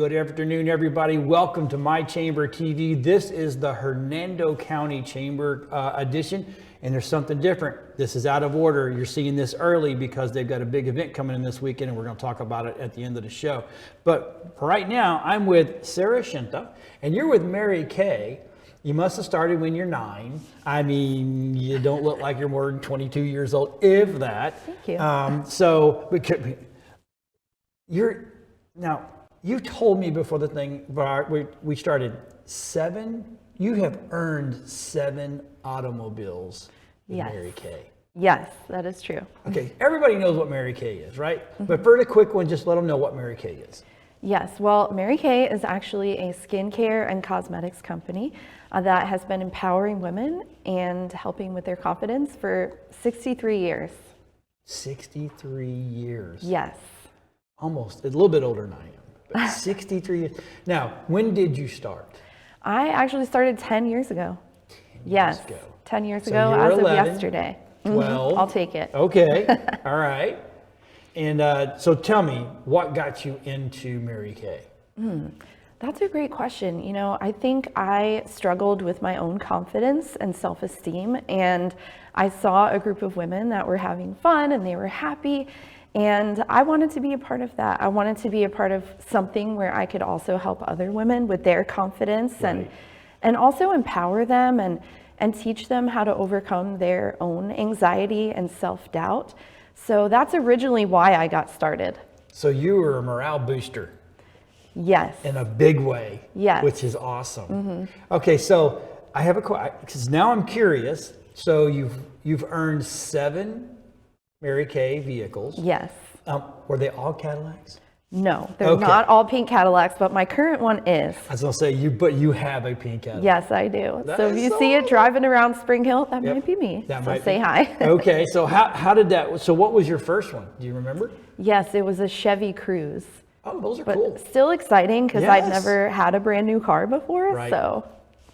Good afternoon, everybody. Welcome to My Chamber TV. This is the Hernando County Chamber edition, and there's something different. This is out of order. You're seeing this early because they've got a big event coming in this weekend, and we're going to talk about it at the end of the show. But for right now, I'm with Sarahscinta, and you're with Mary Kay. You must have started when you're 9. I mean, you don't look like you're more than 22 years old, if that. Thank you. Now, you told me before the thing, we started, you have earned 7 automobiles with Yes. Mary Kay. Yes, that is true. Okay, everybody knows what Mary Kay is, right? But for the quick one, just let them know what Mary Kay is. Yes, well, Mary Kay is actually a skincare and cosmetics company that has been empowering women and helping with their confidence for 63 years. 63 years. Yes. Almost, a little bit older than I am, but 63 years. Now, when did you start? I actually started 10 years ago. 10 years ago you're as 11, of yesterday. 12. I'll take it. Okay, all right. And so tell me, what got you into Mary Kay? That's a great question. You know, I think I struggled with my own confidence and self-esteem, and I saw a group of women that were having fun and they were happy, and I wanted to be a part of that. I wanted to be a part of something where I could also help other women with their confidence Right. and also empower them and teach them how to overcome their own anxiety and self-doubt. So that's originally why I got started. So you were a morale booster Yes. in a big way, Yes. which is awesome. Okay, so I have a question, because now I'm curious. So you've earned 7 Mary Kay vehicles. Yes. Were they all Cadillacs? No, they're Okay. not all pink Cadillacs, but my current one is. I was gonna say but you have a pink Cadillac. Yes, I do. That So if is you so see it awesome. driving around Spring Hill, that Yep. might be me. That So might say be. hi. Okay, so how did that? So what was your first one? Do you remember? Yes, it was a Chevy Cruze. Oh, those are But cool. still exciting because I've Yes. never had a brand new car before. Right. So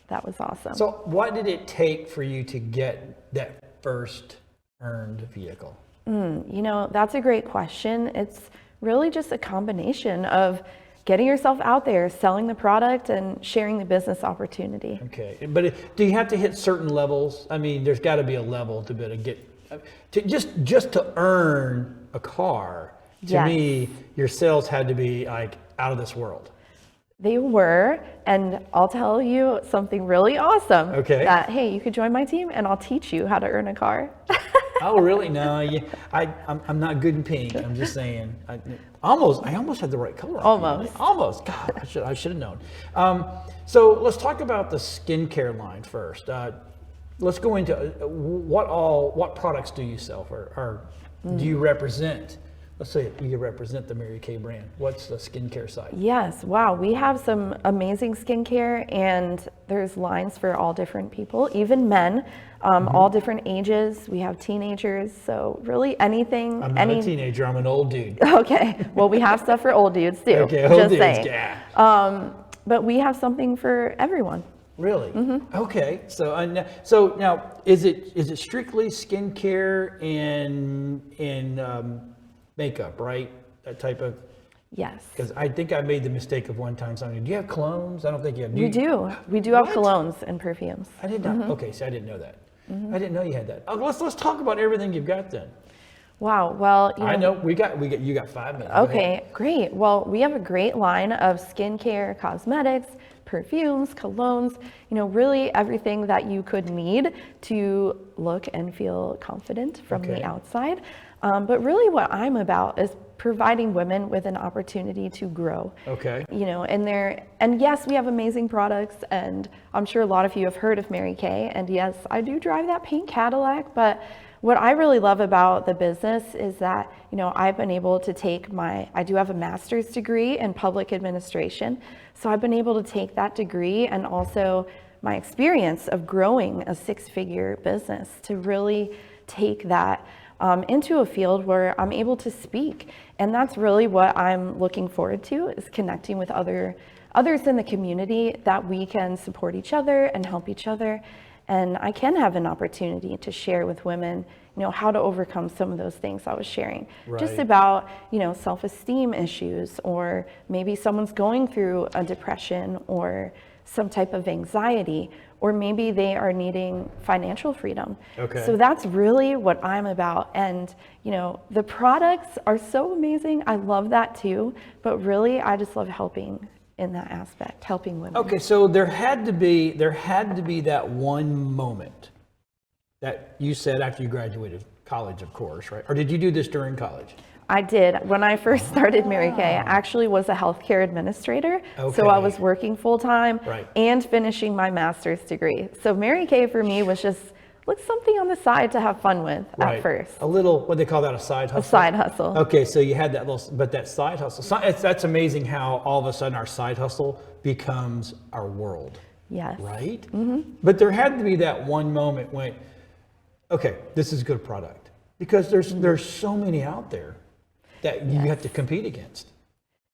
that was awesome. So what did it take for you to get that first earned vehicle? You know, that's a great question. It's really just a combination of getting yourself out there, selling the product, and sharing the business opportunity. Okay, but do you have to hit certain levels? I mean, there's got to be a level to be able to get just to earn a car. To Yes. me, your sales had to be like out of this world. They were, and I'll tell you something really awesome. Okay. That, hey, you could join my team and I'll teach you how to earn a car. Oh, really? No, I'm not good in pink. I'm just saying. I almost had the right color. Almost. God, I should have known. So let's talk about the skincare line first. Let's go into what products do you sell or do you represent? Let's say you represent the Mary Kay brand. What's the skincare side? Yes, wow, we have some amazing skincare, and there's lines for all different people, even men, all different ages. We have teenagers, so really anything. I'm not a teenager, I'm an old dude. Okay, well, we have stuff for old dudes too. Okay, old just dudes, saying. yeah. But we have something for everyone. Really? Okay. So now, is it strictly skincare and makeup, right? That type of. Yes. Because I think I made the mistake of one time saying, "Do you have colognes?" I don't think you have. We do. We do have What? colognes and perfumes. I did not. Okay, so I didn't know that. I didn't know you had that. Oh, let's talk about everything you've got then. Wow. Well, I know you got 5 minutes. Go ahead. Okay, great. Well, we have a great line of skincare, cosmetics, perfumes, colognes, really everything that you could need to look and feel confident from Okay. the outside. But really what I'm about is providing women with an opportunity to grow. Okay. And yes, we have amazing products, and I'm sure a lot of you have heard of Mary Kay, and yes, I do drive that pink Cadillac, but what I really love about the business is that, I've been able to take I do have a master's degree in public administration. So I've been able to take that degree and also my experience of growing a 6-figure business to really take that into a field where I'm able to speak. And that's really what I'm looking forward to, is connecting with others in the community that we can support each other and help each other and I can have an opportunity to share with women, how to overcome some of those things I was sharing. Just Right. about, self-esteem issues, or maybe someone's going through a depression or some type of anxiety, or maybe they are needing financial freedom. Okay. So that's really what I'm about. And, the products are so amazing. I love that too. But really, I just love helping in that aspect, helping women. Okay, so there had to be that one moment that you said after you graduated college, of course, right? Or did you do this during college? I did. When I first started Mary Kay, I actually was a healthcare administrator. Okay. So I was working full time Right. and finishing my master's degree. So Mary Kay for me was just something on the side to have fun with at first. A little, what they call that, a side hustle? A side hustle. Okay, so you had that little, but that side hustle, that's amazing how all of a sudden our side hustle becomes our world. Yes. Right? Mm-hmm. But there had to be that one moment when, okay, this is a good product. Because there's so many out there that you have to compete against.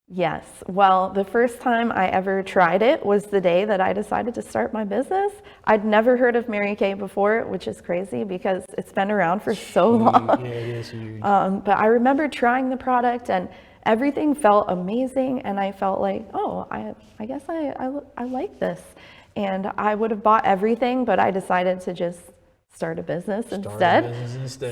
Yes. Well, the first time I ever tried it was the day that I decided to start my business. I'd never heard of Mary Kay before, which is crazy because it's been around for so long. Yeah, it is huge. But I remember trying the product and everything felt amazing. And I felt like, oh, I guess I like this. And I would have bought everything, but I decided to just start a business instead.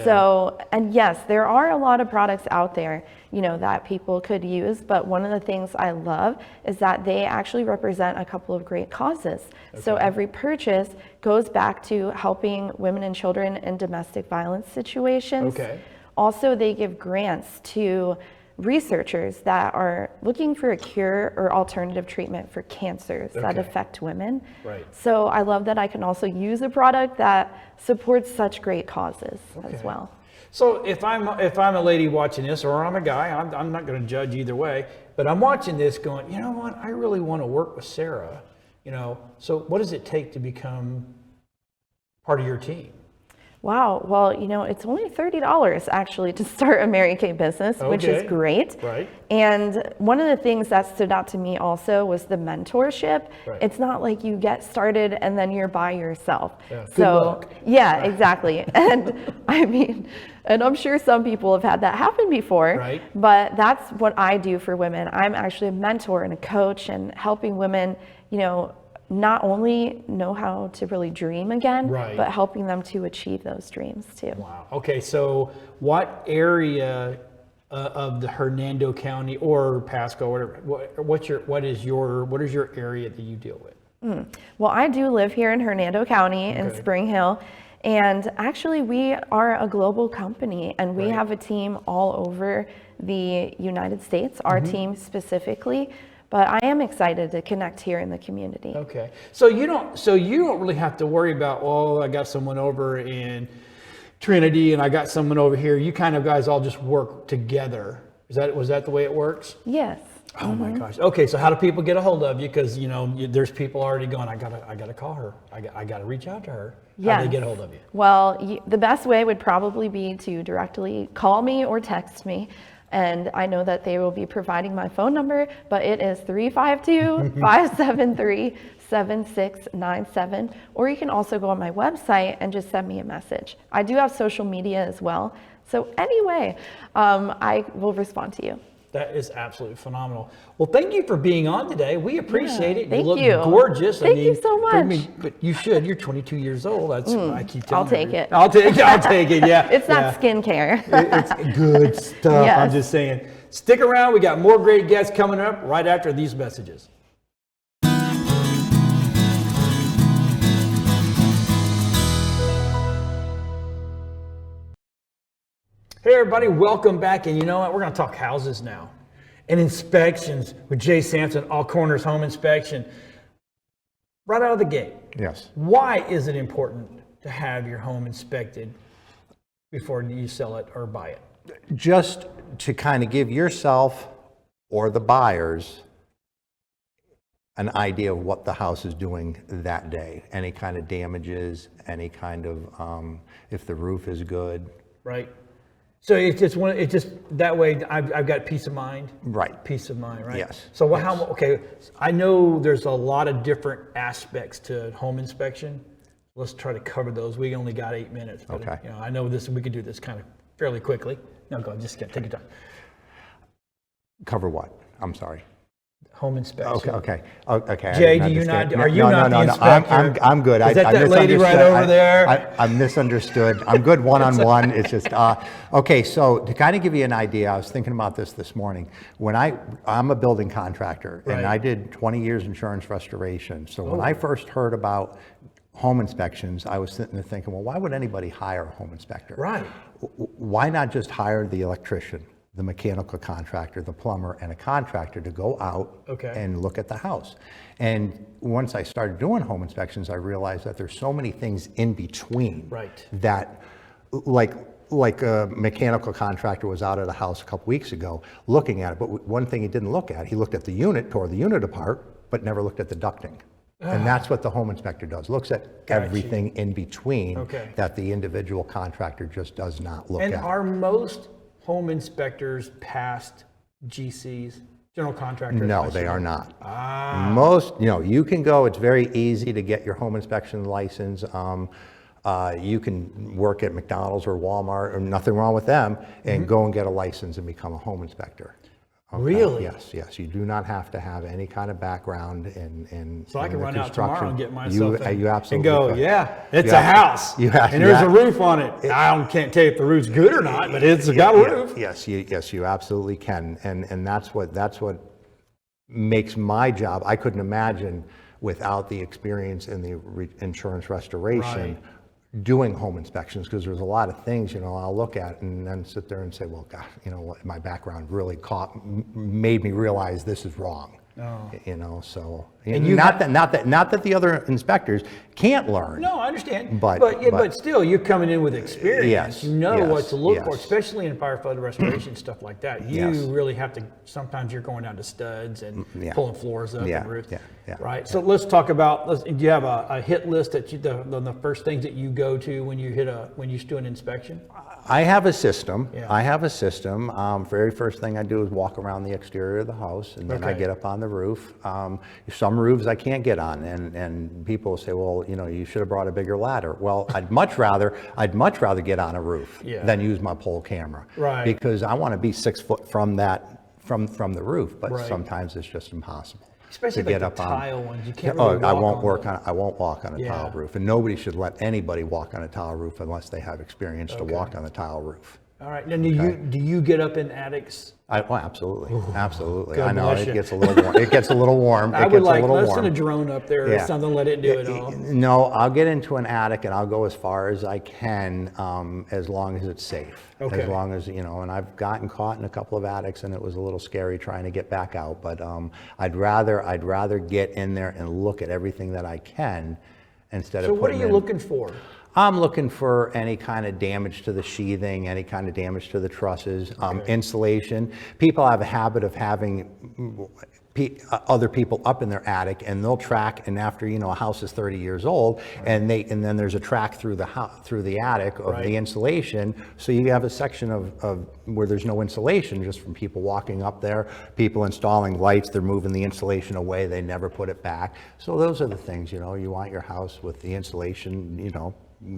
So, and yes, there are a lot of products out there, that people could use, but one of the things I love is that they actually represent a couple of great causes. Okay. So every purchase goes back to helping women and children in domestic violence situations. Okay. Also, they give grants to researchers that are looking for a cure or alternative treatment for cancers that affect women. Right. So I love that I can also use a product that supports such great causes as well. So if I'm a lady watching this, or I'm a guy, I'm not going to judge either way, but I'm watching this going, you know what, I really want to work with Sarah. So what does it take to become part of your team? Wow. Well, it's only $30 actually to start a Mary Kay business, which is great. Right. And one of the things that stood out to me also was the mentorship. Right. It's not like you get started and then you're by yourself. Yeah. So, good luck. Yeah, exactly. And and I'm sure some people have had that happen before. Right. But that's what I do for women. I'm actually a mentor and a coach and helping women, not only know how to really dream again, but helping them to achieve those dreams too. Wow. Okay. So what area of the Hernando County or Pasco, whatever, what is your area that you deal with? Well, I do live here in Hernando County in Spring Hill. And actually we are a global company and we have a team all over the United States, our team specifically. But I am excited to connect here in the community. Okay. So you don't really have to worry about, I got someone over in Trinity and I got someone over here. You kind of guys all just work together. Was that the way it works? Yes. Oh my gosh. Okay. So how do people get a hold of you? Because there's people already going, I gotta call her. I gotta reach out to her. How do they get a hold of you? Well, the best way would probably be to directly call me or text me. And I know that they will be providing my phone number, but it is 352-573-7697. Or you can also go on my website and just send me a message. I do have social media as well. So anyway, I will respond to you. That is absolutely phenomenal. Well, thank you for being on today. We appreciate it. Thank you look you. gorgeous. Thank you so much. But you should. You're 22 years old. That's what I keep telling I'll take it. I'll take it. Yeah. It's not skincare. It's good stuff. Yes. I'm just saying. Stick around. We got more great guests coming up right after these messages. Hey everybody, welcome back. And you know what? We're going to talk houses now and inspections with Jay Sampson, All Corners Home Inspection. Right out of the gate. Yes. Why is it important to have your home inspected before you sell it or buy it? Just to kind of give yourself or the buyers an idea of what the house is doing that day. Any kind of damages, any kind of, if the roof is good. Right. So it's just that way I've got peace of mind. Right. Peace of mind, right? Yes. So okay, I know there's a lot of different aspects to home inspection. Let's try to cover those. We only got 8 minutes. But, Okay. I know this. We could do this kind of fairly quickly. No, go. Just take your time. Cover what? I'm sorry. Home inspection. Okay. Jay, do you not? Are you not the inspector? I'm good. Is that lady right over there? I misunderstood. I'm good one-on-one. It's just okay. So to kind of give you an idea, I was thinking about this morning. When I'm a building contractor, and Right. I did 20 years insurance restoration. So when I first heard about home inspections, I was sitting there thinking, well, why would anybody hire a home inspector? Right. Why not just hire the electrician, the mechanical contractor, the plumber, and a contractor to go out and look at the house? And once I started doing home inspections, I realized that there's so many things in between that, like a mechanical contractor was out at a house a couple weeks ago looking at it, but one thing he didn't look at, he looked at the unit, tore the unit apart, but never looked at the ducting. And that's what the home inspector does, looks at everything in between that the individual contractor just does not look at. And are most home inspectors past GCs, general contractors? No, they are not. Most, you can go, it's very easy to get your home inspection license. You can work at McDonald's or Walmart, or nothing wrong with them, and go and get a license and become a home inspector. Okay? Really? Yes. You do not have to have any kind of background in So I can the run out construction. tomorrow and get myself in You absolutely and go, could. yeah, it's a house. And there's a roof on it. I can't tell you if the roof's good or not, but it's got a roof. Yes, you absolutely can. And that's what makes my job. I couldn't imagine without the experience in the insurance restoration doing home inspections, because there's a lot of things, I'll look at and then sit there and say, well, God, my background really made me realize this is wrong. So And not that the other inspectors can't learn. No, I understand. But still, you're coming in with experience. Yes, You know what to look for, yes. especially in fire flood restoration, stuff like that. You really have to, sometimes you're going down to studs and pulling floors up and roofs. Right? So let's talk about, do you have a hit list that the first things that you go to when you do an inspection? I have a system. Very first thing I do is walk around the exterior of the house, and then I get up on the roof. Some roofs I can't get on, and people say, well, you should have brought a bigger ladder. Well, I'd much rather get on a roof than use my pole camera, because I want to be 6 foot from the roof, but sometimes it's just impossible. Especially to get up tile ones, you can't really I won't walk on a tile roof, and nobody should let anybody walk on a tile roof unless they have experience to walk on the tile roof. All right. Now, do you get up in attics? Absolutely. Absolutely. God I know bless it you. gets a little warm. It gets a little warm. I would like, let's send a drone up there or something, let it do it all. No, I'll get into an attic and I'll go as far as I can, as long as it's safe. As long as, and I've gotten caught in a couple of attics and it was a little scary trying to get back out, but I'd rather get in there and look at everything that I can instead of So what are you looking for? I'm looking for any kind of damage to the sheathing, any kind of damage to the trusses, insulation. People have a habit of having other people up in their attic, and they'll track, and after a house is 30 years old, and then there's a track through the attic of the insulation, so you have a section of where there's no insulation just from people walking up there, people installing lights, they're moving the insulation away, they never put it back. So those are the things, you want your house with the insulation,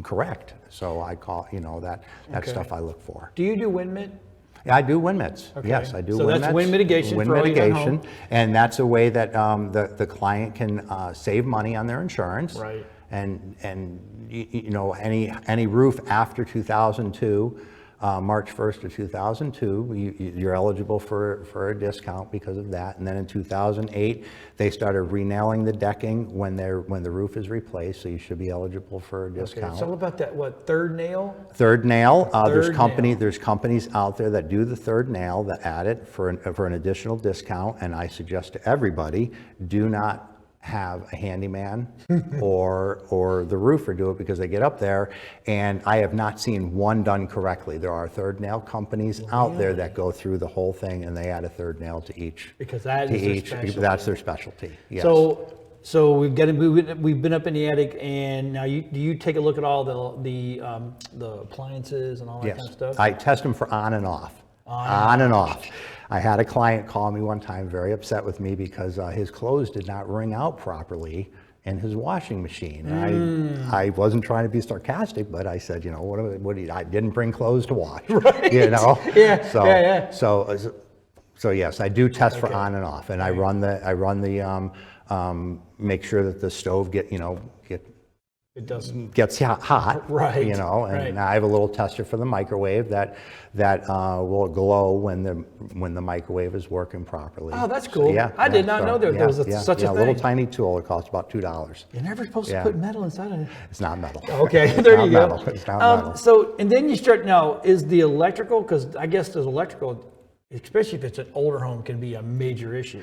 correct. So I call, that stuff I look for. Do you do wind mitt? Yeah, I do wind mitts. Yes, I do so wind mitts. that's wind mitigation for all you at home. And that's a way that the client can save money on their insurance. Right. And any roof after 2002, March 1st of 2002, you're eligible for a discount because of that. And then in 2008, they started re-nailing the decking when the roof is replaced, so you should be eligible for a discount. It's all about that, third nail? Third nail. There's companies out there that do the third nail that add it for an additional discount, and I suggest to everybody, do not have a handyman or the roofer do it, because they get up there, and I have not seen one done correctly. There are third nail companies out there that go through the whole thing and they add a third nail to each. Because that is their specialty. That's their specialty. Yes. So we've been up in the attic, and now do you take a look at all the appliances and all that kind of stuff? I test them for on and off. On and off. I had a client call me one time very upset with me because his clothes did not wring out properly in his washing machine. And I wasn't trying to be sarcastic, but I said, I didn't bring clothes to wash, Yeah, So, yeah. So yes, I do test for on and off, and I run the make sure that the stove It doesn't. gets hot, Right, and right. I have a little tester for the microwave that will glow when the microwave is working properly. Oh, that's cool. So, I did not know there was such a a little thing. tiny tool. It costs about $2. You're never supposed to Yeah. put metal inside of it. It's not metal. Okay, It's there not you go. metal. It's not metal. So, and then you start, now, is the electrical, because I guess there's electrical, especially if it's an older home, can be a major issue.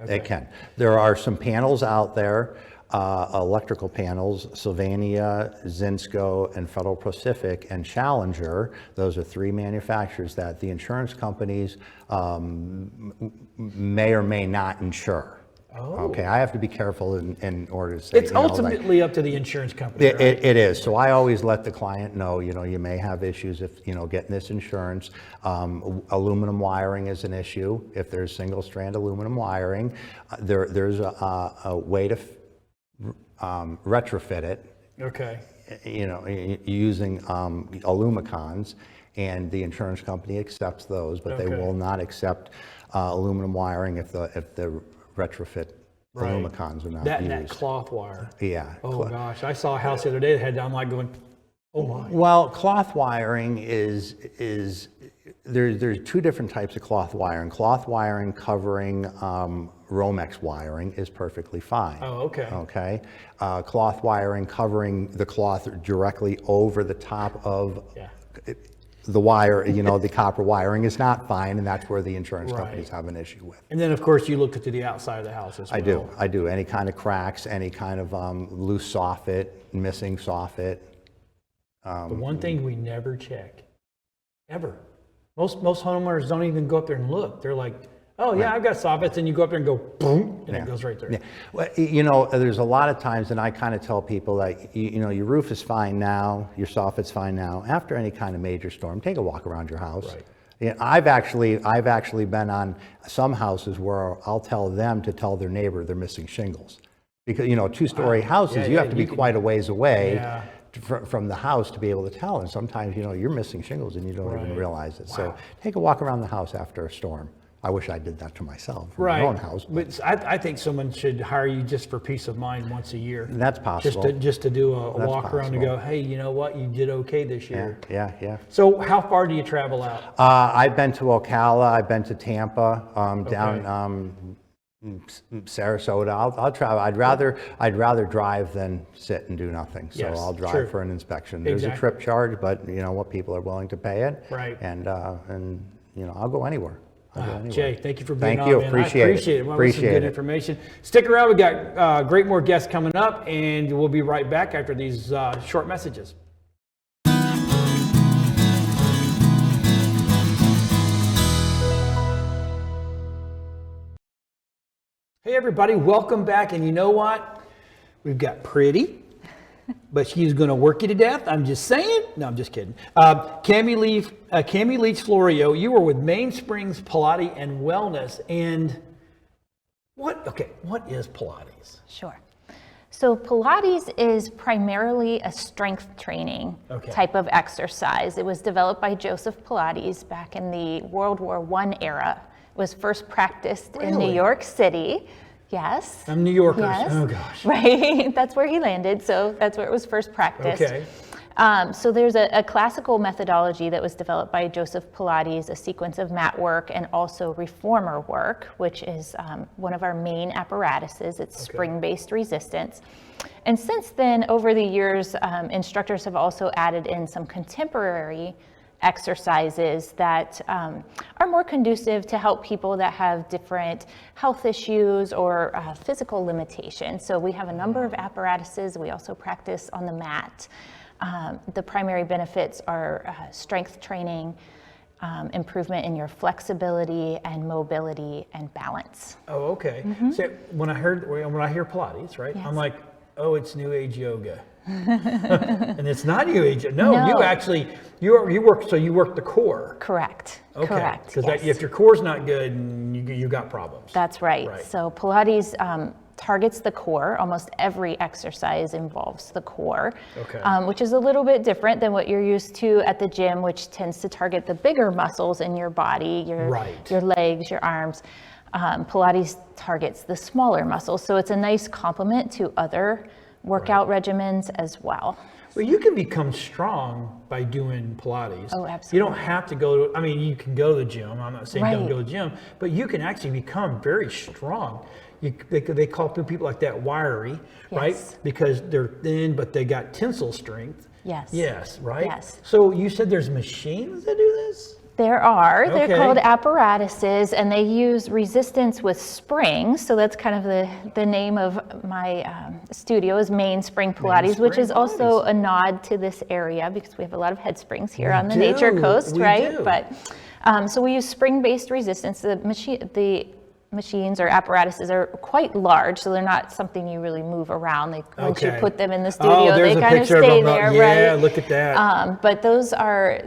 It can. There are some panels out there, electrical panels, Sylvania, Zinsco, and Federal Pacific, and Challenger. Those are 3 manufacturers that the insurance companies may or may not insure. Oh. Okay, I have to be careful in order to say. It's ultimately up to the insurance company, right? It is. So I always let the client know, you may have issues if, getting this insurance. Aluminum wiring is an issue. If there's single strand aluminum wiring, there's a way to retrofit it, Okay. using Alumicons, and the insurance company accepts those, but they Okay. will not accept aluminum wiring if the retrofit Right. Alumicons are not That used. and that cloth wire. Yeah. Oh gosh, I saw a house the other day that had, I'm like going, oh my. Well, cloth wiring is there's 2 different types of cloth wiring. Cloth wiring covering Romex wiring is perfectly fine. Oh, okay. Okay. Cloth wiring covering the cloth directly over the top of Yeah. the wire, the copper wiring is not fine, and that's where the insurance companies have an issue with. And then, of course, you looked to the outside of the house as well. I do. Any kind of cracks, any kind of loose soffit, missing soffit. The one thing we never check, ever. Most homeowners don't even go up there and look. They're like, oh yeah, I've got soffits, and you go up there and go boom, and it goes right through. Yeah. Well, there's a lot of times, and I kind of tell people that, your roof is fine now, your soffit's fine now. After any kind of major storm, take a walk around your house. Right. Yeah, I've actually been on some houses where I'll tell them to tell their neighbor they're missing shingles. Because, 2-story houses, Yeah, you have to be quite a ways away. Yeah. From the house to be able to tell, and sometimes you're missing shingles and you don't even Right. realize it. Wow. So take a walk around the house after a storm. I wish I did that to myself in Right. my own house. But I think someone should hire you just for peace of mind once a year. That's possible. Just to do a That's walk around and possible. go, hey, you know what? You did okay this year. Yeah. So how far do you travel out? I've been to Ocala. I've been to Tampa. Down Sarasota. I'll travel. I'd rather drive than sit and do nothing. So Yes, I'll drive true. for an inspection. There's Exactly. a trip charge, but what people are willing to pay it. Right. And I'll go anywhere. Jay, thank you for being Thank on, you. man. Appreciate I it. appreciate it. Well, Appreciate some good it. information. Stick around. We got great more guests coming up, and we'll be right back after these short messages. Hey everybody, welcome back. And you know what? We've got Pretty, but she's going to work you to death. I'm just saying. No, I'm just kidding. Cami Leech Florio, you were with Mainsprings Pilates and Wellness. And what is Pilates? Sure. So Pilates is primarily a strength training type of exercise. It was developed by Joseph Pilates back in the World War I era. It was first practiced in New Really? York City. Yes. I'm New Yorkers. Yes. Oh gosh. Right. That's where he landed. So that's where it was first practiced. Okay. So there's a classical methodology that was developed by Joseph Pilates, a sequence of mat work and also reformer work, which is one of our main apparatuses. It's spring-based resistance. And since then, over the years, instructors have also added in some contemporary exercises that are more conducive to help people that have different health issues or physical limitations. So we have a number of apparatuses. We also practice on the mat. The primary benefits are strength training, improvement in your flexibility and mobility and balance. Oh, okay. So when I hear Pilates, right? Yes. I'm like, oh, it's New Age yoga. And it's not New Age. No, you actually you work the core. Correct. Okay. Correct. Because yes. if your core's not good, you got problems. That's right. Right. So Pilates targets the core. Almost every exercise involves the core, Okay. Which is a little bit different than what you're used to at the gym, which tends to target the bigger muscles in your body, your legs, your arms. Pilates targets the smaller muscles, so it's a nice complement to other workout regimens as well. Well, you can become strong by doing Pilates. Oh, absolutely. You don't have to go to, I mean, you can go to the gym. I'm not saying don't Right. go to the gym, but you can actually become very strong. They call people like that wiry, right? Yes. Because they're thin, but they got tensile strength. Yes. Yes, right? Yes. So you said there's machines that do this? There are. Okay. They're called apparatuses, and they use resistance with springs. So that's kind of the name of my studio is Mainspring Pilates, Mainspring which is also Pilates. a nod to this area because we have a lot of head springs here We on the do. Nature Coast, We right? do. But so we use spring-based resistance. The machines or apparatuses are quite large, so they're not something you really move around. Once you Okay. put them in the Oh, studio, there's they a kind of picture of stay them. there, Yeah, right? look at that. But those are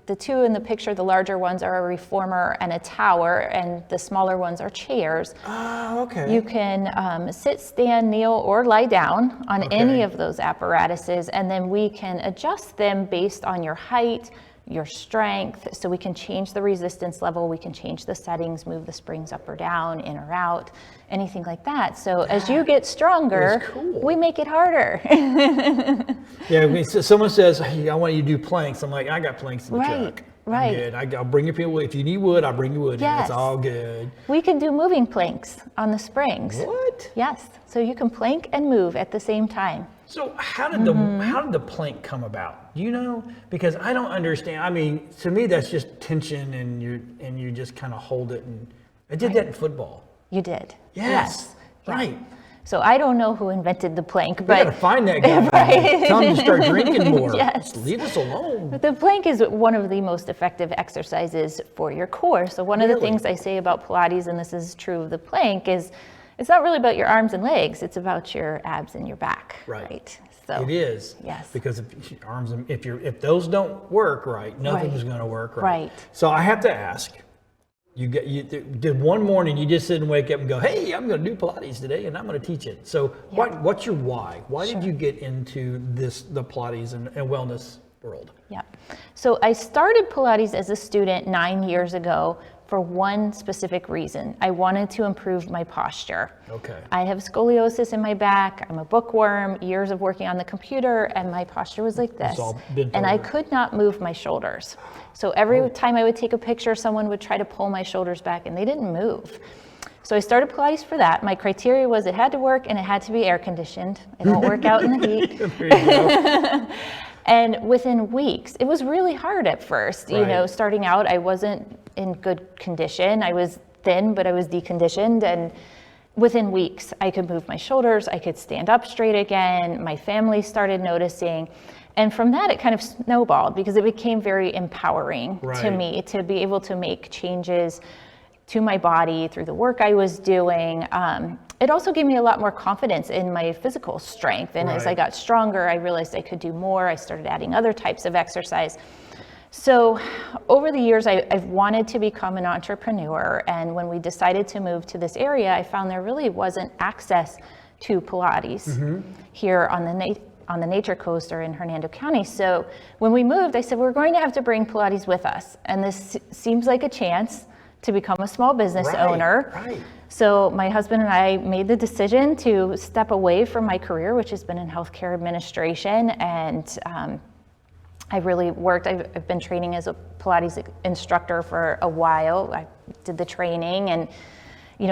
the two in the picture. The larger ones are a reformer and a tower, and the smaller ones are chairs. Oh, okay. You can sit, stand, kneel, or lie down on Okay. any of those apparatuses, and then we can adjust them based on your height, your strength, so we can change the resistance level, we can change the settings, move the springs up or down, in or out, anything like that. So as you get stronger, is cool. we make it harder. Yeah, I mean, so someone says, hey, I want you to do planks. I'm like, I got planks in the Right, truck. right. I'm good. I'll bring you people. If you need wood, I'll bring you wood. And Yes. it's all good. We can do moving planks on the springs. What? Yes, so you can plank and move at the same time. So how did the plank come about? Do you know? Because I don't understand. I mean, to me, that's just tension, and you just kind of hold it. And I did that in football. You did. Yes. Yeah. Right. So I don't know who invented the plank, We gotta but find that guy. Right. Tell him to start drinking more. Yes. Just leave us alone. the plank is one of the most effective exercises for your core. So one of the Really? things I say about Pilates, and this is true of the plank, is it's not really about your arms and legs, it's about your abs and your back. Right. So It is. Yes. Because if those don't work right, nothing's Right. going to work right. Right. So I have to ask. Did one morning you just sit and wake up and go, hey, I'm going to do Pilates today and I'm going to teach it. So what's your why? Why did you get into the Pilates and wellness world? Yeah. So I started Pilates as a student 9 years ago for one specific reason. I wanted to improve my posture. Okay. I have scoliosis in my back. I'm a bookworm, years of working on the computer, and my posture was like this. all bent And I over. could not move my shoulders. So every time I would take a picture, someone would try to pull my shoulders back and they didn't move. So I started Pilates for that. My criteria was it had to work and it had to be air conditioned. I don't work out in the heat. There you go. And within weeks, it was really hard at first. You know, Right. starting out, I wasn't in good condition. I was thin, but I was deconditioned. And within weeks, I could move my shoulders. I could stand up straight again. My family started noticing. And from that, it kind of snowballed because it became very empowering to Right. me to be able to make changes to my body through the work I was doing. It also gave me a lot more confidence in my physical strength. And as I Right. got stronger, I realized I could do more. I started adding other types of exercise. So over the years, I've wanted to become an entrepreneur. And when we decided to move to this area, I found there really wasn't access to Pilates here on the Nature Coast or in Hernando County. So when we moved, I said, we're going to have to bring Pilates with us. And this seems like a chance to become a small business Right, owner. right. So my husband and I made the decision to step away from my career, which has been in healthcare administration. And I really worked, I've been training as a Pilates instructor for a while. I did the training and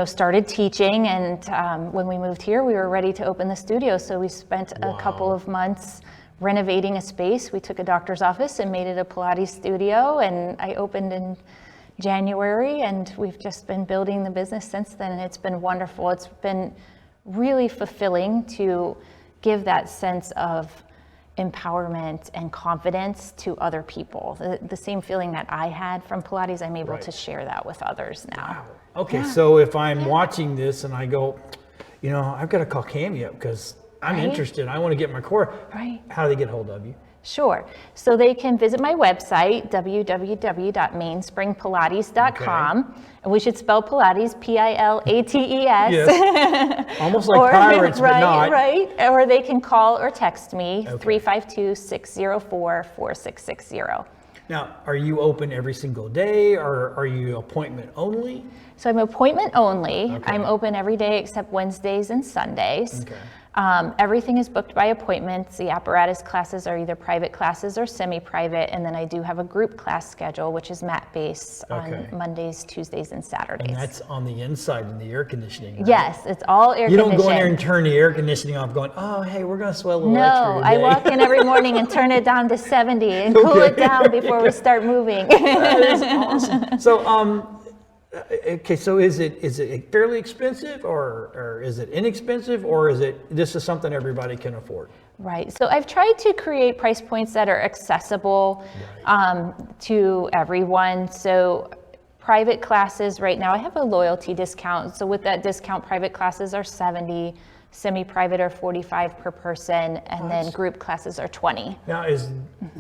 started teaching. And when we moved here, we were ready to open the studio. So we spent a couple of months renovating a space. We took a doctor's office and made it a Pilates studio. And I opened in January, and we've just been building the business since then, and it's been wonderful. It's been really fulfilling to give that sense of empowerment and confidence to other people. The same feeling that I had from Pilates, I'm able to share that with others now. Wow. Okay, so if I'm watching this and I go, I've got to call Cami up because I'm Right. interested. I want to get my core. Right. How do they get hold of you? Sure. So they can visit my website, www.mainspringpilates.com. And we should spell Pilates, Pilates. Yes. Almost like pirates, but not. Right. Or they can call or text me, 352-604-4660. Now, are you open every single day, or are you appointment only? So I'm appointment only. Okay. I'm open every day except Wednesdays and Sundays. Okay. Everything is booked by appointments. The apparatus classes are either private classes or semi-private, and then I do have a group class schedule, which is mat-based on Mondays, Tuesdays, and Saturdays. And that's on the inside in the air conditioning, right? Yes, it's all air You conditioned. don't go in there and turn the air conditioning off going, oh, hey, we're going to sweat a little extra No, today. I walk in every morning and turn it down to 70 and cool it down before we start moving. That is awesome. So, okay, so is it fairly expensive, or is it inexpensive, or is this is something everybody can afford? Right. So I've tried to create price points that are accessible to everyone. So private classes right now, I have a loyalty discount. So with that discount, private classes are $70, semi-private are $45 per person, and then group classes are $20. Now, is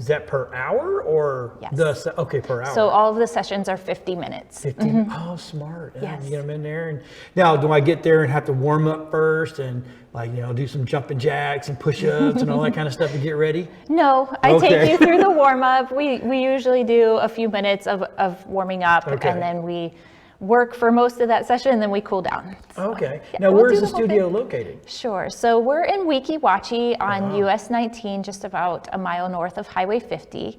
that per hour, or Yes. okay, per hour? So all of the sessions are 50 minutes. 15. Oh, smart. Yeah, Yes. you get them in there. And now, do I get there and have to warm up first and do some jumping jacks and push-ups and all that kind of stuff to get ready? No, I take you through the warm-up. We usually do a few minutes of warming up, and then we work for most of that session, and then we cool down. So, Okay. yeah, Now, we'll where's do the whole studio thing. located? Sure. So we're in Weeki Wachee on US 19, just about a mile north of Highway 50.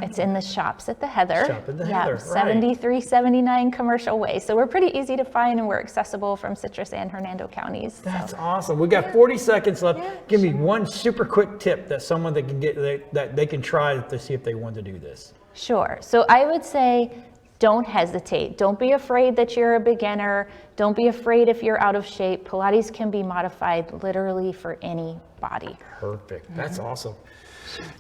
It's in the Shops at the Heather. Shop at the Heather, right. 7379 Commercial Way. So we're pretty easy to find, and we're accessible from Citrus and Hernando counties. That's awesome. We got 40 seconds left. Give me one super quick tip that someone that can get that they can try to see if they want to do this. Sure. So I would say, don't hesitate. Don't be afraid that you're a beginner. Don't be afraid if you're out of shape. Pilates can be modified literally for any body. Perfect. That's awesome.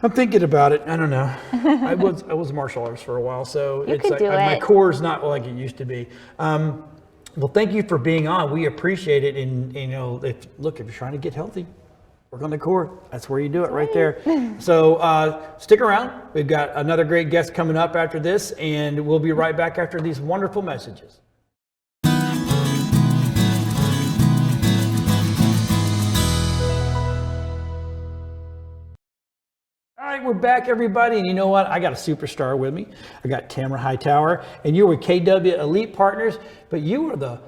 I'm thinking about it. I don't know. I was martial arts for a while, so You could do my it. core is not like it used to be. Well, thank you for being on. We appreciate it. And if you're trying to get healthy, work on the core. That's where you do it, right there. So stick around. We've got another great guest coming up after this, and we'll be right back after these wonderful messages. All right, we're back, everybody, and you know what? I got a superstar with me. I got Tamara Hightower, and you were KW Elite Partners, but you are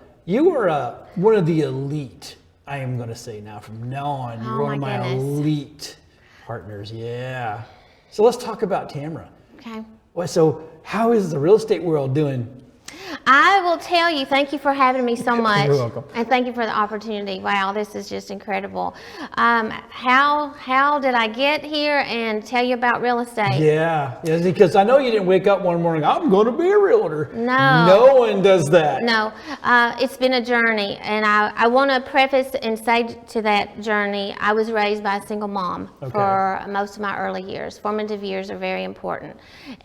one of the elite. I am going to say now, from now on, you're one of my elite partners. Yeah. So let's talk about Tamara. Okay. Well, so how is the real estate world doing? I will tell you, thank you for having me so much. You're welcome. And thank you for the opportunity. Wow, this is just incredible. How did I get here and tell you about real estate? Yeah, because I know you didn't wake up one morning, I'm going to be a realtor. No. No one does that. No, it's been a journey, and I want to preface and say to that journey, I was raised by a single mom for most of my early years. Formative years are very important.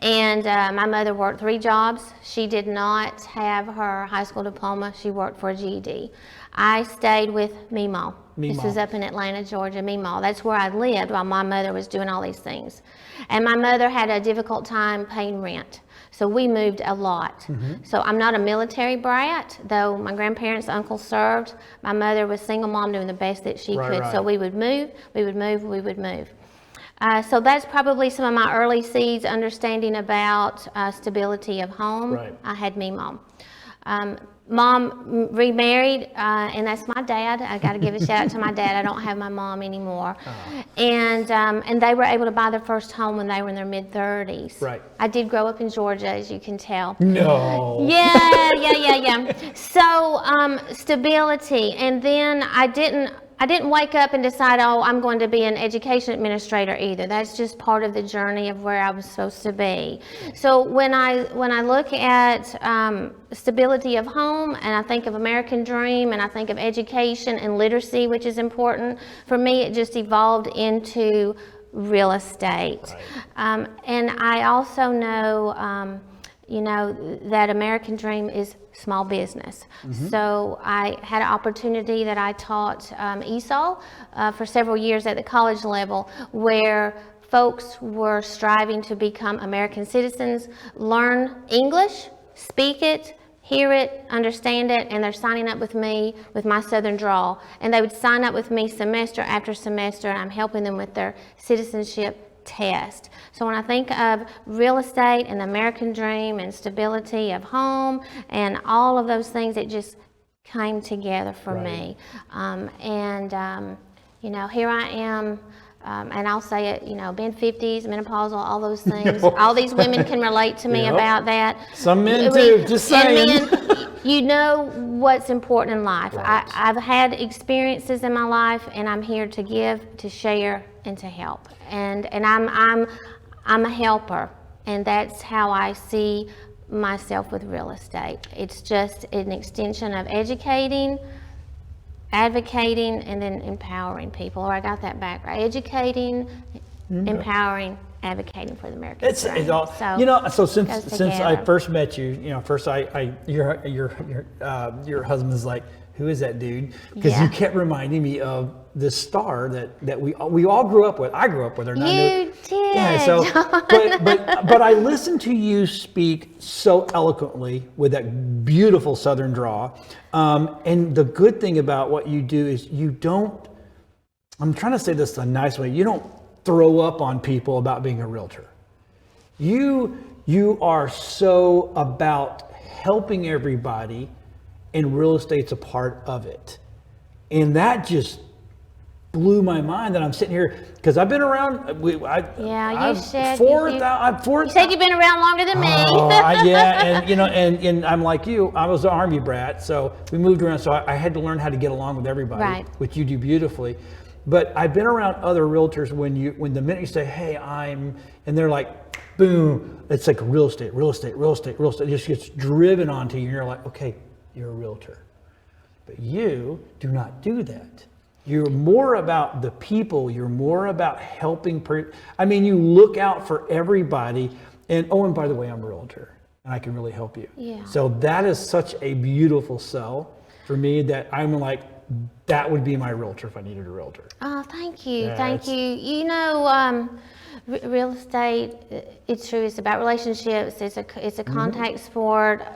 And my mother worked 3 jobs. She did not have her high school diploma. She worked for a GED. I stayed with Meemaw. This is up in Atlanta, Georgia, Meemaw. That's where I lived while my mother was doing all these things. And my mother had a difficult time paying rent. So we moved a lot. So I'm not a military brat, though my grandparents, uncles served. My mother was single mom doing the best that she could. So we would move. So that's probably some of my early seeds, understanding about stability of home. I had me mom. Mom remarried, and that's my dad. I got to give a shout out to my dad. I don't have my mom anymore. And they were able to buy their first home when they were in their mid-30s. Right. I did grow up in Georgia, as you can tell. No. Yeah. So stability, and then I didn't wake up and decide, oh, I'm going to be an education administrator either. That's just part of the journey of where I was supposed to be. So when I look at stability of home, and I think of American Dream, and I think of education and literacy, which is important, for me it just evolved into real estate. And I also know that American Dream is small business. So I had an opportunity that I taught ESOL for several years at the college level, where folks were striving to become American citizens, learn English, speak it, hear it, understand it, and they're signing up with me with my Southern drawl. And they would sign up with me semester after semester, and I'm helping them with their citizenship test. So when I think of real estate and the American dream and stability of home and all of those things, it just came together for me. You know, here I am. And I'll say it, you know, mid-50s, menopausal, all those things. All these women can relate to me about that. Some men too, just saying. And men, you know what's important in life. Right. I've had experiences in my life, and I'm here to give, to share, and to help. And I'm a helper, and that's how I see myself with real estate. It's just an extension of educating, advocating, and then empowering people. Or I got that back right. Educating, empowering, advocating for the American dream. It's all, So, you know. So since I together. first met you, you know, first your husband's like, who is that dude? Because you kept reminding me of this star that we all grew up with. I grew up with her. You did. Yeah. So, but I listened to you speak so eloquently with that beautiful Southern draw. And the good thing about what you do is you don't. I'm trying to say this a nice way. You don't throw up on people about being a realtor. You are so about helping everybody, and real estate's a part of it. And that just blew my mind that I'm sitting here, because I've been around. You said you've been around longer than me. Yeah, and you know, and I'm like you. I was an Army brat, so we moved around. So I had to learn how to get along with everybody, Right. which you do beautifully. But I've been around other realtors when the minute you say, "Hey, and they're like, boom, it's like real estate. It just gets driven onto you, and you're like, okay, you're a realtor. But you do not do that. You're more about the people. You're more about helping. You look out for everybody. And by the way, I'm a realtor, and I can really help you. Yeah. So that is such a beautiful sell for me that I'm like, that would be my realtor if I needed a realtor. Oh, thank you. Yeah, Thank you. You know, real estate, it's true. It's about relationships. It's a contact sport.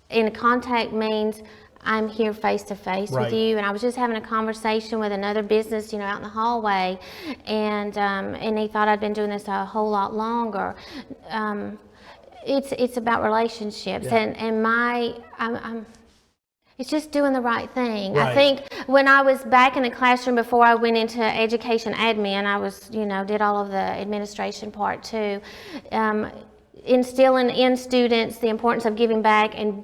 And contact means I'm here face to face with you. And I was just having a conversation with another business, you know, out in the hallway, and he thought I'd been doing this a whole lot longer. It's about relationships, and it's just doing the right thing. Right. I think when I was back in the classroom before I went into education admin, I was, you know, did all of the administration part too, instilling in students the importance of giving back and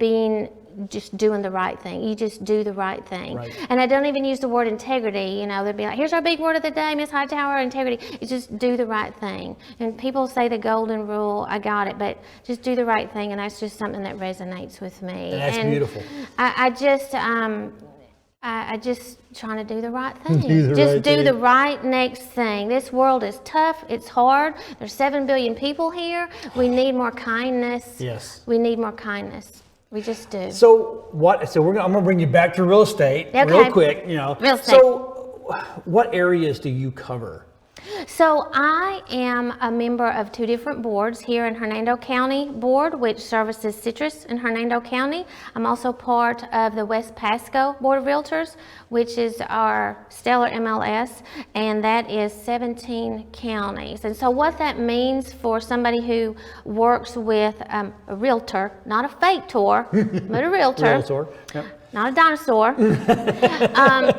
just doing the right thing. You just do the right thing. Right. And I don't even use the word integrity. You know, they'd be like, here's our big word of the day, Miss Hightower, integrity. You just do the right thing. And people say the golden rule, I got it, but just do the right thing, and that's just something that resonates with me. And that's beautiful. I just trying to do the right thing. Do the right next thing. This world is tough. It's hard. There's 7 billion people here. We need more kindness. Yes. We need more kindness. We just do. So I'm gonna bring you back to real estate real quick. You know. Real estate. So what areas do you cover? So I am a member of 2 different boards here in Hernando County Board, which services citrus in Hernando County. I'm also part of the West Pasco Board of Realtors, which is our stellar MLS, and that is 17 counties. And so what that means for somebody who works with a realtor, not a fake tour, but a realtor. Yep. Not a dinosaur,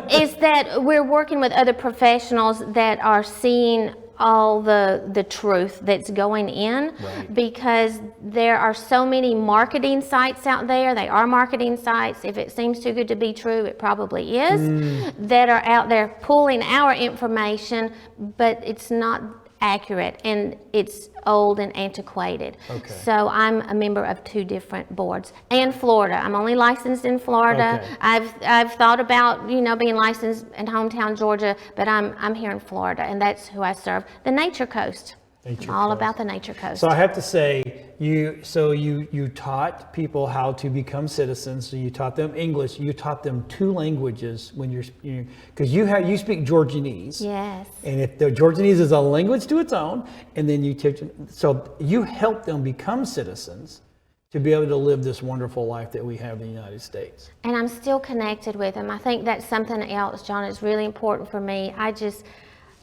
is that we're working with other professionals that are seeing all the truth that's going in, because there are so many marketing sites out there. They are marketing sites. If it seems too good to be true, it probably is, that are out there pulling our information, but it's not accurate, and it's old and antiquated. Okay. So I'm a member of 2 different boards. And Florida. I'm only licensed in Florida. Okay. I've thought about, you know, being licensed in hometown Georgia, but I'm here in Florida, and that's who I serve. The Nature Coast. Nature I'm all Coast. about the Nature Coast. So I have to say, you taught people how to become citizens. So you taught them English. You taught them 2 languages when because you speak Georgianese. Yes. And if the Georgianese is a language to its own, and then you teach, so you help them become citizens to be able to live this wonderful life that we have in the United States. And I'm still connected with them. I think that's something else, John, is really important for me.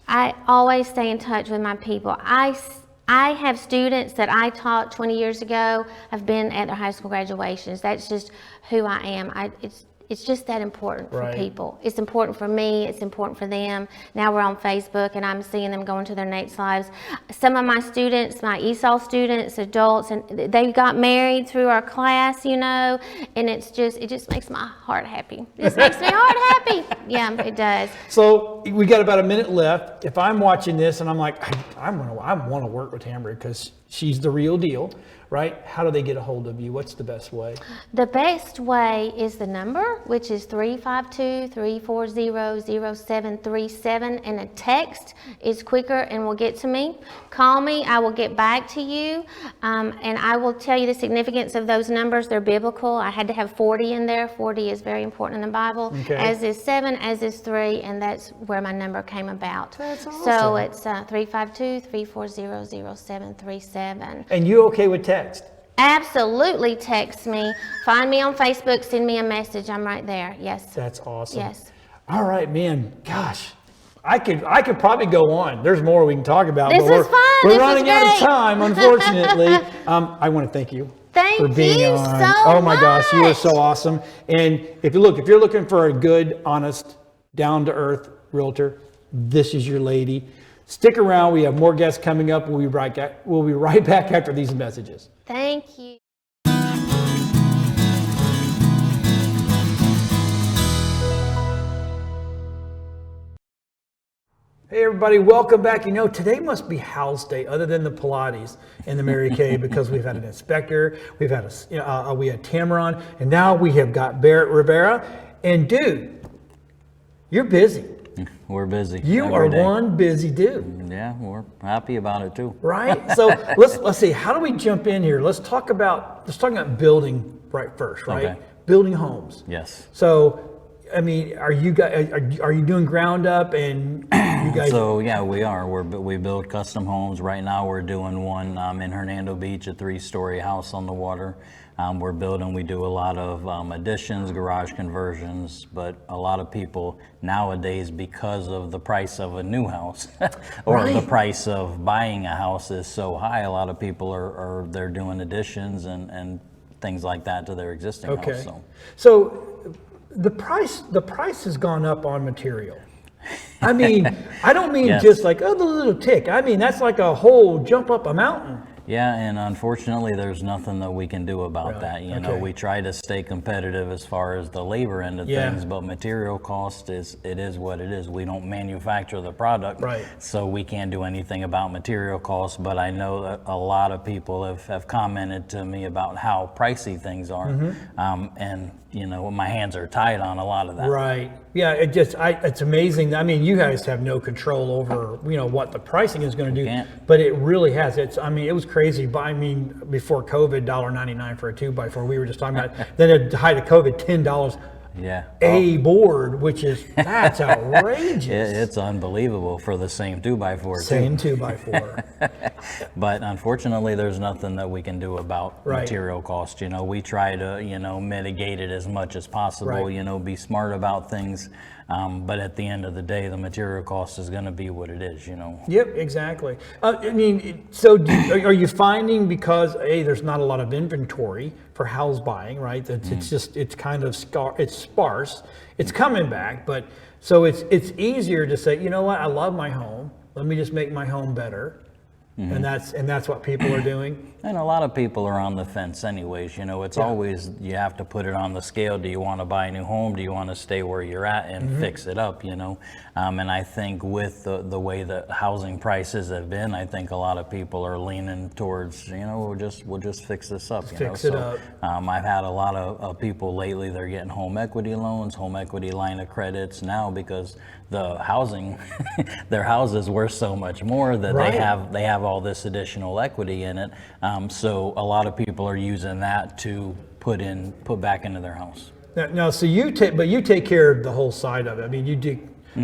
I always stay in touch with my people. I have students that I taught 20 years ago. I've been at their high school graduations. That's just who I am. It's just that important for Right. people. It's important for me. It's important for them. Now we're on Facebook, and I'm seeing them go into their next lives. Some of my students, my ESOL students, adults, and they got married through our class, and it just makes my heart happy. It just makes me heart happy. Yeah, it does. So we got about a minute left. If I'm watching this and I'm like, I want to work with Tamara because she's the real deal, right? How do they get a hold of you? What's the best way? The best way is the number, which is 352-340-0737, and a text is quicker and will get to me. Call me, I will get back to you, and I will tell you the significance of those numbers. They're biblical. I had to have 40 in there. 40 is very important in the Bible, Okay. as is 7, as is 3, and that's where my number came about. That's awesome. So it's 352-340-0737. And you okay with text? Absolutely, text me. Find me on Facebook, send me a message. I'm right there. Yes. That's awesome. Yes. All right, man. Gosh, I could probably go on. There's more we can talk about. This but is fun. We're This is running out of great. time, unfortunately. I want to thank you. Thank for being you on. so Oh my gosh, you are much. so awesome. And if you're looking for a good, honest, down-to-earth realtor, this is your lady. Stick around. We have more guests coming up. We'll be right back after these messages. Thank you. Hey everybody, welcome back. Today must be Hal's Day, other than the Pilates and the Mary Kay, because we've had an inspector, we had Tamara on, and now we have got Barrett Rivera. And dude, you're busy. We're busy. You every are day. one busy dude, Yeah, we're happy about it too. right? So let's see. How do we jump in here? Let's talk about building right first, right? Okay. Building homes. Yes. So, I mean, are you guys are you doing ground up and you guys? So yeah, we are. We build custom homes. Right now, we're doing one in Hernando Beach, a 3-story house on the water. We do a lot of additions, garage conversions, but a lot of people nowadays, because of the price of a new house or Right. the price of buying a house is so high, a lot of people they're doing additions and things like that to their existing Okay. house. So the price has gone up on material. I mean, I don't mean Yes. just like the little tick. I mean that's like a whole jump up a mountain. Yeah, and unfortunately, there's nothing that we can do about Right. that. Okay. We try to stay competitive as far as the labor end of Yeah. things, but material cost is what it is. We don't manufacture the product, Right. so we can't do anything about material costs. But I know that a lot of people have commented to me about how pricey things are, and my hands are tied on a lot of that. Right. Yeah. It's amazing. I mean, you guys have no control over what the pricing is going to do, can't. but it really has. It was crazy. But I mean, before COVID, $1.99 for a 2x4. We were just talking about. Then at the height of COVID, $10 Yeah. a board, that's outrageous. It's unbelievable for the same 2x4 too. Same 2x4. But unfortunately, there's nothing that we can do about Right. material cost. We try to, mitigate it as much as possible, Right. Be smart about things. But at the end of the day, the material cost is going to be what it is, Yep, exactly. I mean, so are you finding because there's not a lot of inventory for house buying, right? It's kind of it's sparse. It's coming back, but so it's easier to say, you know what? I love my home. Let me just make my home better, and that's what people are doing. And a lot of people are on the fence anyways, it's always, you have to put it on the scale. Do you want to buy a new home? Do you want to stay where you're at and fix it up, And I think with the way that housing prices have been, I think a lot of people are leaning towards, we'll just fix this up, Fix it up. I've had a lot of people lately, they're getting home equity loans, home equity line of credits now because the housing, their houses worth so much more that Right. they have all this additional equity in it. So a lot of people are using that to put back into their house. Now, so you take care of the whole side of it. I mean, you do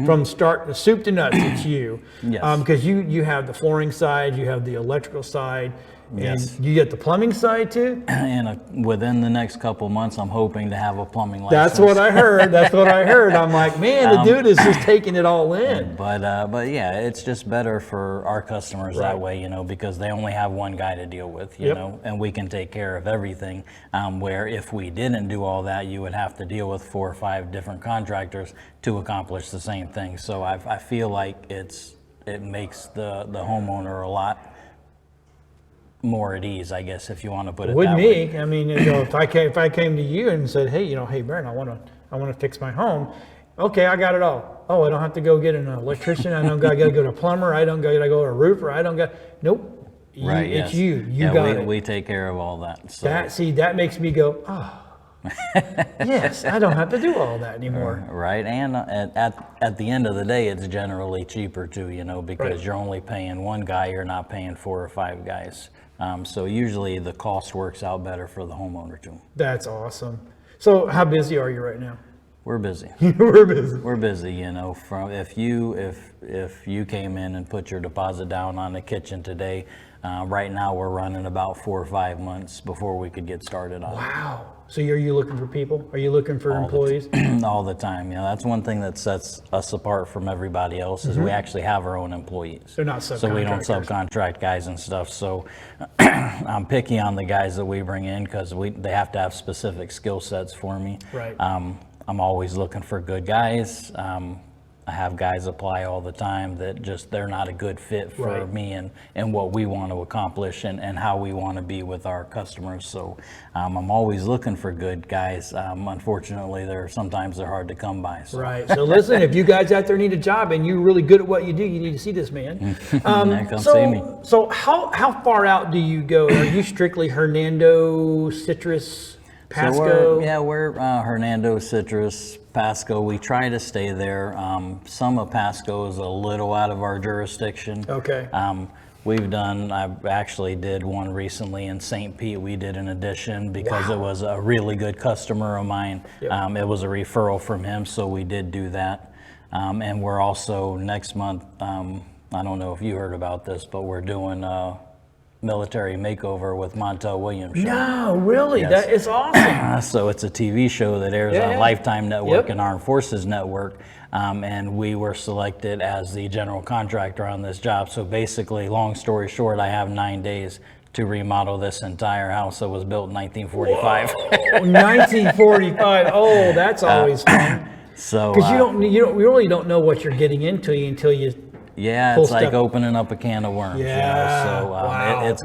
from start soup to nuts. It's you, Yes. because you have the flooring side, you have the electrical side, and Yes. you get the plumbing side too. And within the next couple months, I'm hoping to have a plumbing license. That's what I heard. That's what I heard. I'm like, man, the dude is just taking it all in. But yeah, it's just better for our customers Right. that way, because they only have one guy to deal with, Yep. and we can take care of everything. Where if we didn't do all that, you would have to deal with 4 or 5 different contractors to accomplish the same thing. So I feel like it makes the homeowner a lot more at ease, I guess, if you want to put it With that way. me, I mean, if I came to you and said, hey, hey, Barrett, I want to fix my home. Okay, I got it all. Oh, I don't have to go get an electrician. I don't got to go to a plumber. I don't got to go to a roofer. Nope. Right. It's Yes. you. You Yeah, got it. we take care of all that. So. That makes me go, oh, yes, I don't have to do all that anymore. Right, and at the end of the day, it's generally cheaper too, because Right. you're only paying one guy, you're not paying 4 or 5 guys. So usually the cost works out better for the homeowner too. That's awesome. So how busy are you right now? We're busy. We're busy. We're busy, from if you came in and put your deposit down on the kitchen today, right now we're running about 4 or 5 months before we could get started on it. Wow. So are you looking for people? Are you looking for employees? All the time. That's one thing that sets us apart from everybody else is we actually have our own employees. They're not So we don't subcontractors. subcontract guys and stuff. So I'm picky on the guys that we bring in because they have to have specific skill sets for me. Right. I'm always looking for good guys. I have guys apply all the time that they're not a good fit for Right. me and what we want to accomplish and how we want to be with our customers. So I'm always looking for good guys. Unfortunately, sometimes they're hard to come by. So. Right. So listen, if you guys out there need a job and you're really good at what you do, you need to see this man. Come see me. So how far out do you go? Are you strictly Hernando, Citrus, Pasco? We're Hernando, Citrus, Pasco. We try to stay there. Some of Pasco is a little out of our jurisdiction. Okay. I actually did one recently in St. Pete. We did an addition because it was a really good customer of mine. Yep. It was a referral from him, so we did do that. And we're also next month, I don't know if you heard about this, but we're doing a military makeover with Montel Williams. Show. No, really? Yes. That is awesome. So it's a TV show that airs Yeah. on Lifetime Network Yep. and Armed Forces Network. And we were selected as the general contractor on this job. So basically, long story short, I have 9 days to remodel this entire house that was built in 1945. 1945. Oh, that's always fun. So Because you really don't know what you're getting into until you. yeah, pull it's like stuff. opening up a can of worms. Yeah, So wow. it's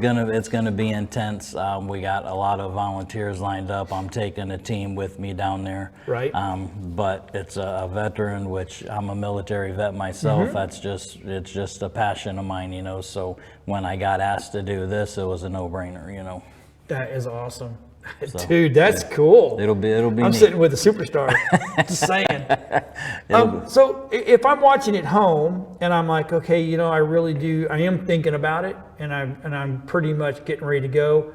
gonna be intense. We got a lot of volunteers lined up. I'm taking a team with me down there. Right. But it's a veteran, which I'm a military vet myself. Mm-hmm. It's just a passion of mine, So when I got asked to do this, it was a no-brainer, That is awesome. So, Dude, that's cool. It'll be I'm neat. sitting with a superstar. Just saying. So if I'm watching at home and I'm like, okay, I am thinking about it and I'm pretty much getting ready to go.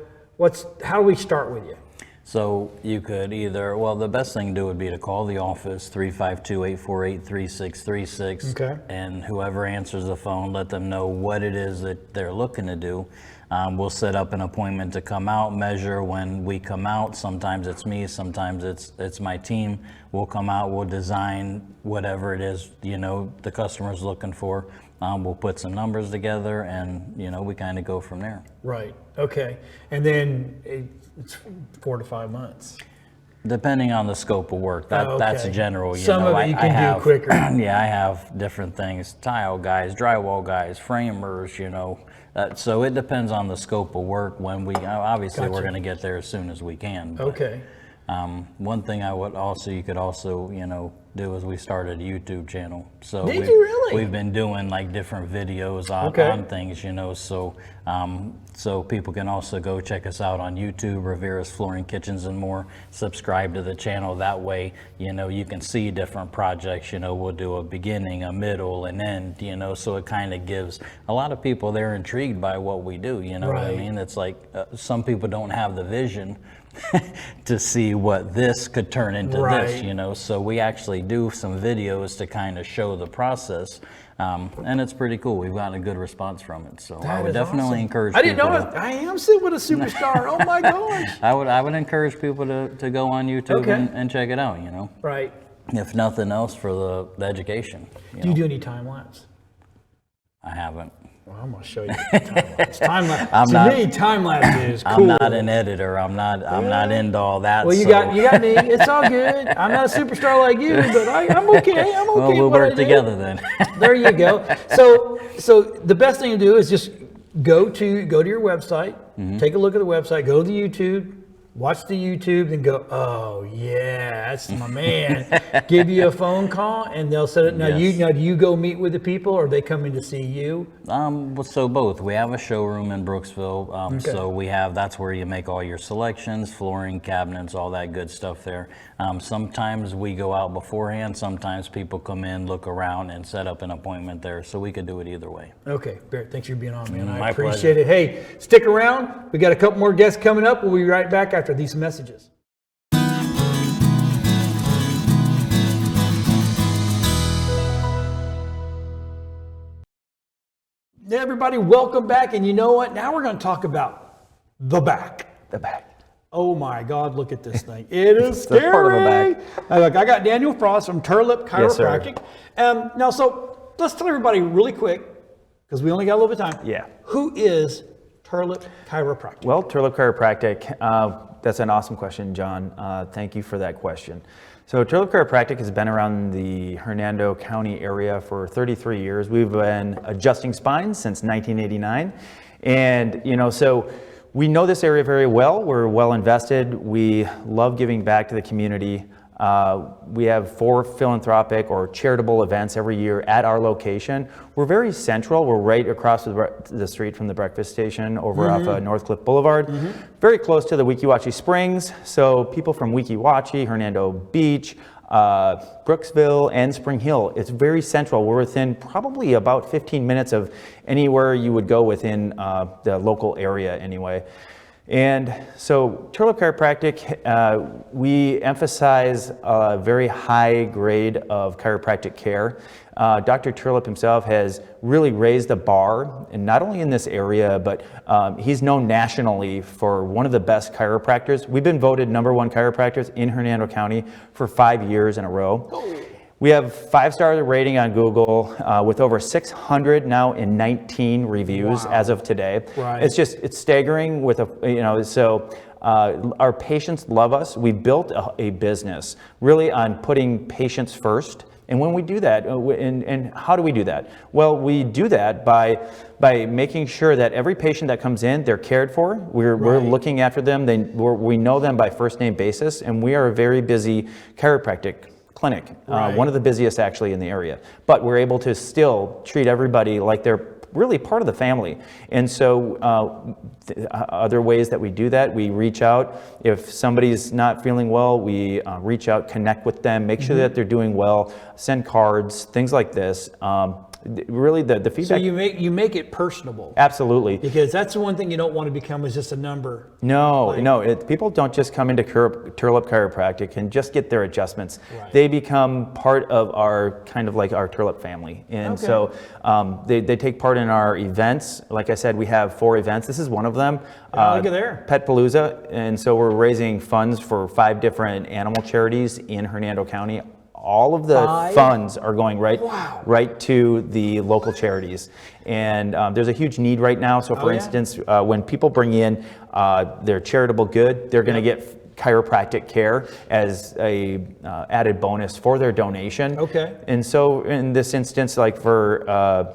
How do we start with you? So you could the best thing to do would be to call the office, 352-848-3636. Okay. And whoever answers the phone, let them know what it is that they're looking to do. We'll set up an appointment to come out, measure when we come out. Sometimes it's me, sometimes it's my team. We'll come out, we'll design whatever it is, the customer's looking for. We'll put some numbers together and, we kind of go from there. Right. Okay. And then it's 4 to 5 months. Depending on the scope of work, that's Okay. general. Some of it you can do quicker. Yeah, I have different things: tile guys, drywall guys, framers. So it depends on the scope of work. When we're Gotcha. going to get there as soon as we can. But, Okay. one thing you could also do is we started a YouTube channel. So Did you really? We've been doing like different videos on, Okay. on things, you know, so so people can also go check us out on YouTube, Rivera's Flooring Kitchens and More. Subscribe to the channel. That way, you know, you can see different projects. You know, we'll do a beginning, a middle, and end, you know, so it kind of gives a lot of people, they're intrigued by what we do, you know what I Right. mean? It's like some people don't have the vision to see what this could turn into Right. this, you know, so we actually do some videos to kind of show the process, and it's pretty cool. We've gotten a good response from it, so I That would is definitely awesome. encourage I didn't people know to, I am sitting with a superstar. Oh my gosh. I would encourage people to go on YouTube Okay. and check it out, you know, Right. if nothing else for the education. Do you do any time lapse? I haven't. Well, I'm gonna show you time lapse. Time lapse. I'm To not- me, time lapse is cool. I'm not an editor. I'm not into all that. Well, you so. got me. It's all good. I'm not a superstar like you, but I'm okay. I'm okay. Well, we'll with what I work do. together then. There you go. So the best thing to do is just go to your website, take a look at the website, go to the YouTube, watch the YouTube, and go, oh yeah, that's my man. Give you a phone call, and they'll set it. Now Yes. do you go meet with the people, or they come in to see you? Well, so both. We have a showroom in Brooksville, Okay. so that's where you make all your selections, flooring, cabinets, all that good stuff there. Sometimes we go out beforehand. Sometimes people come in, look around, and set up an appointment there. So we could do it either way. Okay, Barrett, thanks for being on, man. I My appreciate it. Hey, stick around. We got a couple more guests coming up. We'll be right back after these messages. Hey, everybody, welcome back. And you know what? Now we're going to talk about the back. The back. Oh my God, look at this thing. It is the part of the scary. back. Now, look, I got Daniel Frost from Terlep Yes, sir. Chiropractic. Now, so let's tell everybody really quick, because we only got a little bit of time. Yeah. Who is Terlep Chiropractic? Well, Terlep Chiropractic, that's an awesome question, John. Thank you for that question. So Terlep Chiropractic has been around the Hernando County area for 33 years. We've been adjusting spines since 1989. And, you know, so we know this area very well. We're well invested. We love giving back to the community. We have 4 philanthropic or charitable events every year at our location. We're very central. We're right across the street from the breakfast station over off Northcliffe Boulevard. Very close to the Weeki Wachee Springs. So people from Weeki Wachee, Hernando Beach, Brooksville, and Spring Hill, it's very central. We're within probably about 15 minutes of anywhere you would go within the local area anyway. And so Terlep Chiropractic, we emphasize a very high grade of chiropractic care. Dr. Terlep himself has really raised the bar, and not only in this area, but he's known nationally for one of the best chiropractors. We've been voted #1 chiropractors in Hernando County for 5 years in a row. We have 5-star rating on Google with over 600 now in 19 reviews as of today. Right. It's staggering with our patients love us. We built a business really on putting patients first. And when we do that, and how do we do that? Well, we do that by making sure that every patient that comes in, they're cared for. We're looking after them. We know them by first name basis, and we are a very busy chiropractic clinic, one of the busiest actually in the area. But we're able to still treat everybody like they're really part of the family. And so other ways that we do that, we reach out. If somebody's not feeling well, we reach out, connect with them, make sure that they're doing well, send cards, things like this. Really the feedback. So you make it personable. Absolutely. Because that's the one thing you don't want to become is just a number. No, people don't just come into Terlep Chiropractic and just get their adjustments. Right. They become part of our kind of like our Terlep family. And so they take part in our events. Like I said, we have 4 events. This is one of them. Look at there. Pet Palooza. And so we're raising funds for 5 different animal charities in Hernando County. All of the funds are going right to the local charities. And there's a huge need right now. So for instance, when people bring in their charitable good, they're going to get chiropractic care as a added bonus for their donation. Okay. And so in this instance, like for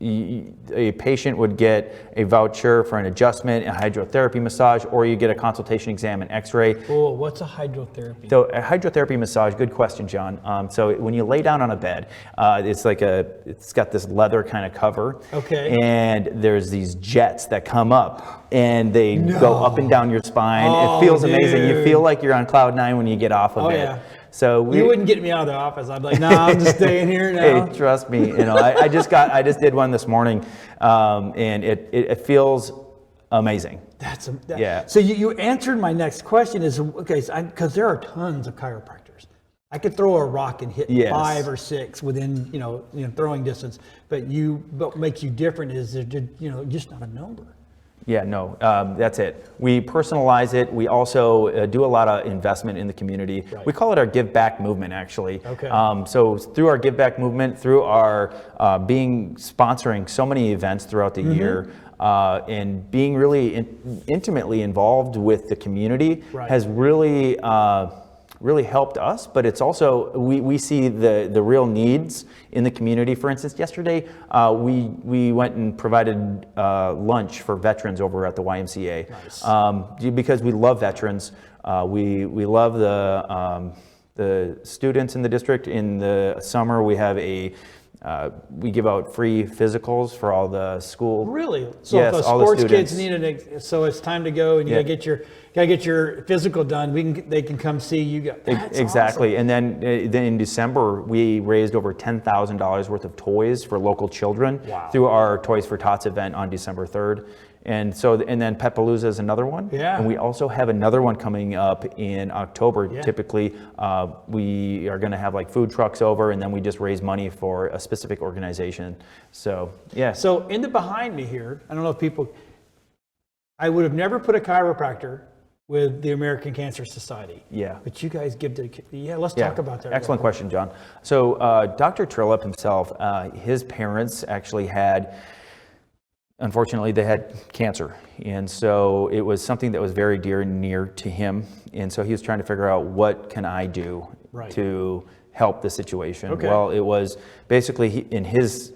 a patient would get a voucher for an adjustment, a hydrotherapy massage, or you get a consultation exam and x-ray. Oh, what's a hydrotherapy? So a hydrotherapy massage, good question, John. So when you lay down on a bed, it's got this leather kind of cover. Okay. And there's these jets that come up and they go up and down your spine. It feels amazing. You feel like you're on cloud 9 when you get off of it. Yeah. So You wouldn't get me out of the office. I'd be like, no, I'm just staying here now. Hey, trust me. I just did one this morning, and it feels amazing. Yeah. So you answered my next question is, okay, because there are tons of chiropractors. I could throw a rock and hit 5 or 6 within, throwing distance, but what makes you different is, just not a number. Yeah, no, that's it. We personalize it. We also do a lot of investment in the community. Right. We call it our give back movement, actually. Okay. So through our give back movement, through our sponsoring so many events throughout the year, and being really intimately involved with the community has really helped us, but it's also, we see the real needs in the community. For instance, yesterday, we went and provided lunch for veterans over at the YMCA. Nice. Because we love veterans. We love the students in the district. In the summer, we have we give out free physicals for all the school. Really? So yes, if all sports the students. kids so it's time to go and you gotta get your physical done. They can come see you. That's exactly. awesome. And then in December, we raised over $10,000 worth of toys for local children through our Toys for Tots event on December 3rd. And then Petpalooza is another one. Yeah. And we also have another one coming up in October. Yeah. Typically, we are going to have like food trucks over, and then we just raise money for a specific organization. So, yeah. So in the behind me here, I don't know if I would have never put a chiropractor with the American Cancer Society. Yeah. But you guys let's talk about that. Excellent question, John. So Dr. Terlep himself, his parents actually unfortunately, they had cancer. And so it was something that was very dear and near to him. And so he was trying to figure out, what can I do to help the situation? Okay. Well, it was basically in his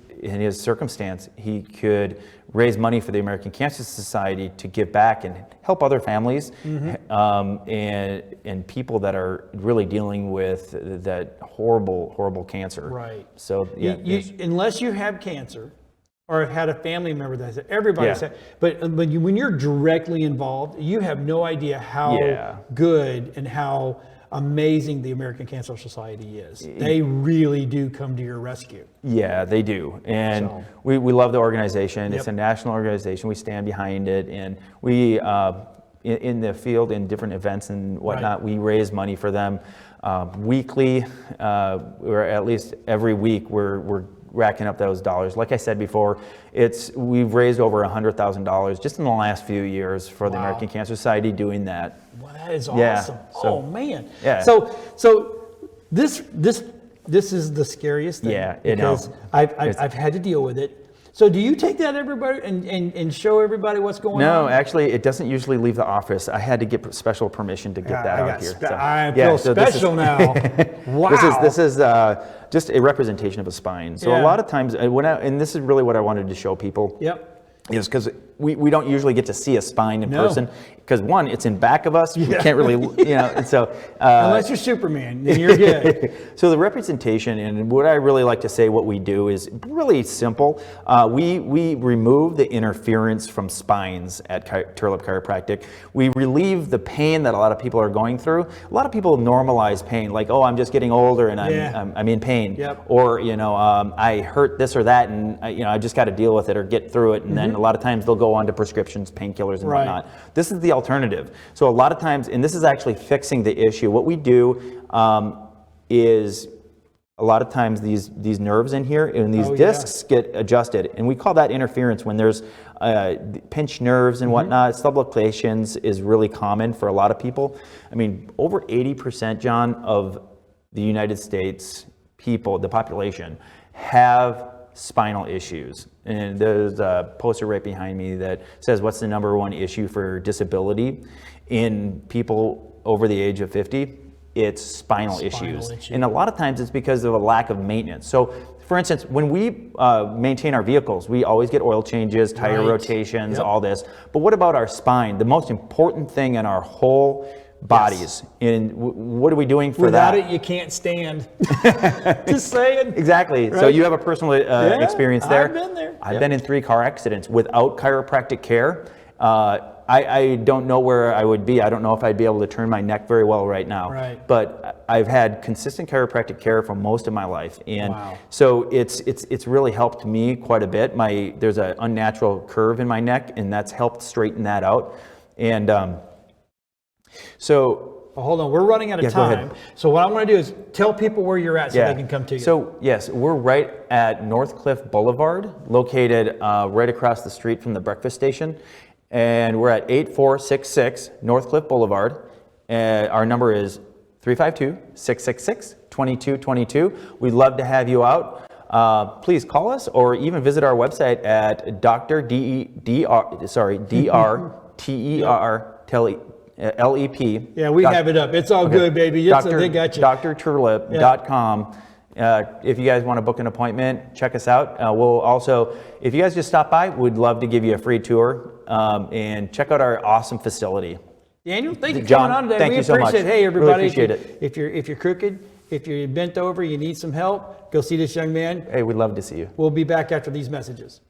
circumstance, he could raise money for the American Cancer Society to give back and help other families and people that are really dealing with that horrible cancer. Right. So yeah, unless you have cancer, or had a family member that said, everybody said, but when you're directly involved, you have no idea how good and how amazing the American Cancer Society is. They really do come to your rescue. Yeah, they do. And we love the organization. It's a national organization. We stand behind it. And we, in the field, in different events and whatnot, we raise money for them weekly, or at least every week we're racking up those dollars. Like I said before, we've raised over $100,000 just in the last few years for the American Cancer Society doing that. Well, that is awesome. Yeah, oh man. Yeah. So this is the scariest thing. Yeah, because I've had to deal with it. So do you take that everybody and show everybody what's going on? No, actually, it doesn't usually leave the office. I had to get special permission to get that out here. I feel special now. Wow. This is just a representation of a spine. So a lot of times, and this is really what I wanted to show people. Yep. Is because we don't usually get to see a spine in person. Because one, it's in back of us. We can't really, and so. Unless you're Superman, then you're good. So the representation, and what I really like to say what we do is really simple. We remove the interference from spines at Terlep Chiropractic. We relieve the pain that a lot of people are going through. A lot of people normalize pain, like, oh, I'm just getting older and I'm in pain. Yep. Or, I hurt this or that and, I just got to deal with it or get through it. And then a lot of times they'll go on to prescriptions, painkillers and whatnot. This is the alternative. So a lot of times, and this is actually fixing the issue, what we do is a lot of times these nerves in here and these discs get adjusted, and we call that interference when there's pinched nerves and whatnot. Subluxations is really common for a lot of people. I mean, over 80%, John, of the United States people, the population, have spinal issues. And there's a poster right behind me that says, what's the #1 issue for disability in people over the age of 50? It's spinal issues. And a lot of times it's because of a lack of maintenance. So for instance, when we maintain our vehicles, we always get oil changes, tire Right. rotations, Yep. all this. But what about our spine? The most important thing in our whole bodies. And what are we doing for Without that? it, you can't stand. Just saying. Exactly. So Right. you have a personal experience there. I've been there. I've been in 3 car accidents without chiropractic care. I don't know where I would be. I don't know if I'd be able to turn my neck very well right now. Right. But I've had consistent chiropractic care for most of my life, and Wow. so it's really helped me quite a bit. There's an unnatural curve in my neck, and that's helped straighten that out. And so. Well, hold on, we're running out of Yeah, go ahead. time. So what I'm going to do is tell people where you're at so they can come to you. So yes, we're right at North Cliff Boulevard, located right across the street from the breakfast station. And we're at 8466 North Cliff Boulevard. Our number is 352-666-2222. We'd love to have you out. Please call us or even visit our website at DRTER yeah, we have it up. It's all good, baby. They got you. drterlep.com. If you guys want to book an appointment, check us out. We'll also, if you guys just stop by, we'd love to give you a free tour and check out our awesome facility. Daniel, thank you for John, coming on today. thank We you so much. appreciate it. Hey, Really everybody, appreciate it. if you're crooked, if you're bent over, you need some help, go see this young man. Hey, we'd love to see you. We'll be back after these messages.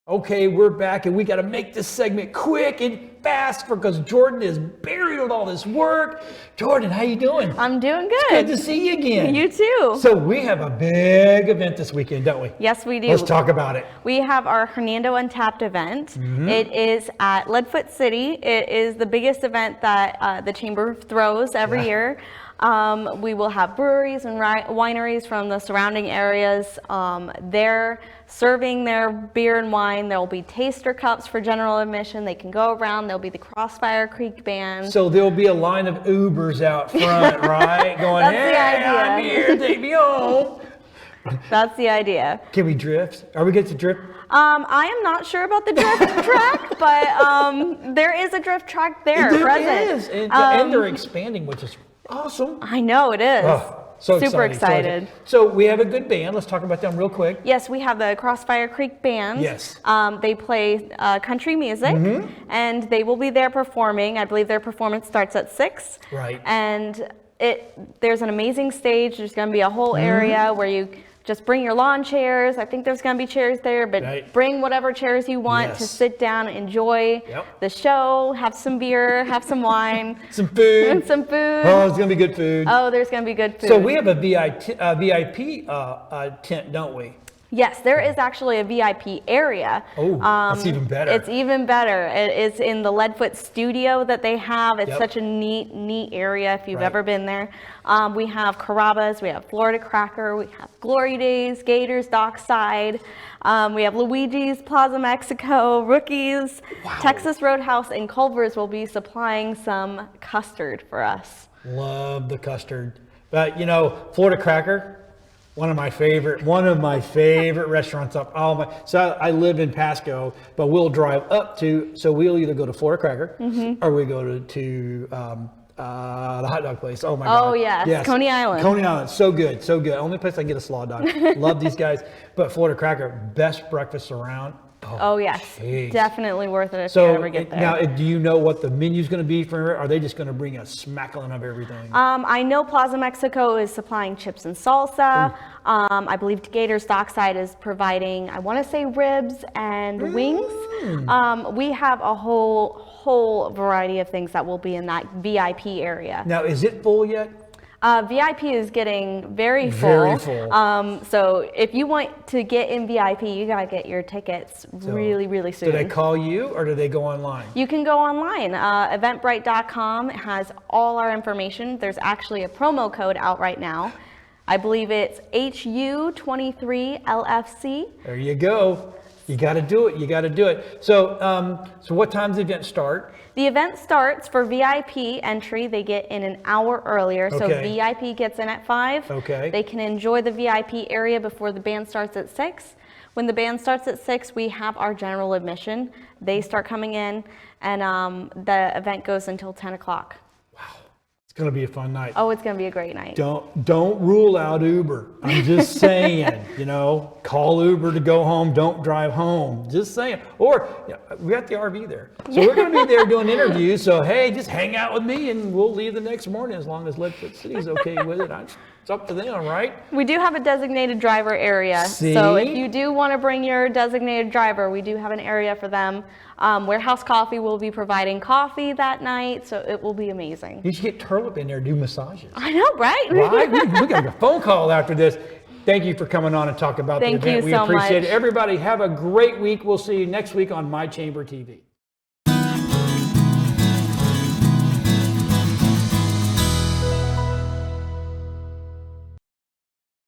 Okay, we're back, and we got to make this segment quick and fast because Jordyn is buried with all this work. Jordyn, how you doing? I'm doing good. Good to see you again. You too. So we have a big event this weekend, don't we? Yes, we do. Let's talk about it. We have our Hernando Untapped event. Mm-hmm. It is at Leadfoot City. It is the biggest event that the Chamber throws every year. We will have breweries and wineries from the surrounding areas. They're serving their beer and wine. There will be taster cups for general admission. They can go around. There'll be the Crossfire Creek Band. So there'll be a line of Ubers out front, right? Going, That's the hey, idea. I'm here, take me home. That's the idea. Can we drift? Are we going to drift? I am not sure about the drift track, but there is a drift track there present. is. And they're expanding, which is awesome. I know it is. Oh, so Super exciting. excited. So we have a good band. Let's talk about them real quick. Yes, we have the Crossfire Creek Band. Yes. They play country music, and they will be there performing. I believe their performance starts at 6. Right. And there's an amazing stage. There's going to be a whole area where you just bring your lawn chairs. I think there's going to be chairs there, but Right. bring whatever chairs you want to Yes. sit down, enjoy the show, have some beer, have some wine, Some food. and some food. Oh, it's going to be good food. Oh, there's going to be good food. So we have a VIP tent, don't we? Yes, there is actually a VIP area. Oh, that's even better. It's even better. It's in the Leadfoot studio that they have. It's Yep. such a neat area if you've Right. ever been there. We have Carrabba's, we have Florida Cracker, we have Glory Days, Gators, Dockside. We have Luigi's, Plaza Mexico, Rookies, Texas Roadhouse, and Culver's will be supplying some custard for us. Love the custard. But you know, Florida Cracker, one of my favorite restaurants up. So I live in Pasco, but we'll drive up to. So we'll either go to Florida Cracker or we go to the hot dog place. Oh my God! Oh yes, Coney Island. Coney Island, so good, so good. Only place I can get a slaw dog. Love these guys. But Florida Cracker, best breakfast around. Oh yes, jeez. definitely worth it if So you ever get there. now, do you know what the menu's going to be for? Are they just going to bring a smackling of everything? I know Plaza Mexico is supplying chips and salsa. I believe Gators Dockside is providing, I want to say, ribs and wings. We have a whole variety of things that will be in that VIP area. Now, is it full yet? VIP is getting very full. Very full. So if you want to get in VIP, you got to get your tickets really soon. Do they call you or do they go online? You can go online. Eventbrite.com has all our information. There's actually a promo code out right now. I believe it's HU23LFC. There you go. You got to do it. You got to do it. So, so what time does the event start? The event starts for VIP entry. They get in an hour earlier. So Okay. VIP gets in at 5. Okay. They can enjoy the VIP area before the band starts at 6. When the band starts at 6, we have our general admission. They start coming in, and the event goes until 10 o'clock. It's going to be a fun night. Oh, it's going to be a great night. Don't rule out Uber. I'm just saying, you know, call Uber to go home. Don't drive home. Just saying. Or we got the RV there. So we're going to be there doing interviews. So, hey, just hang out with me and we'll leave the next morning as long as Leadfoot City's okay with it. It's up to them, right? We do have a designated driver area. See? So if you do want to bring your designated driver, we do have an area for them. Warehouse Coffee will be providing coffee that night, so it will be amazing. You should get Terlep in there to do massages. I know, right? Right? We got a phone call after this. Thank you for coming on and talking about the event. Thank you We so appreciate much. it. Everybody have a great week. We'll see you next week on My Chamber TV.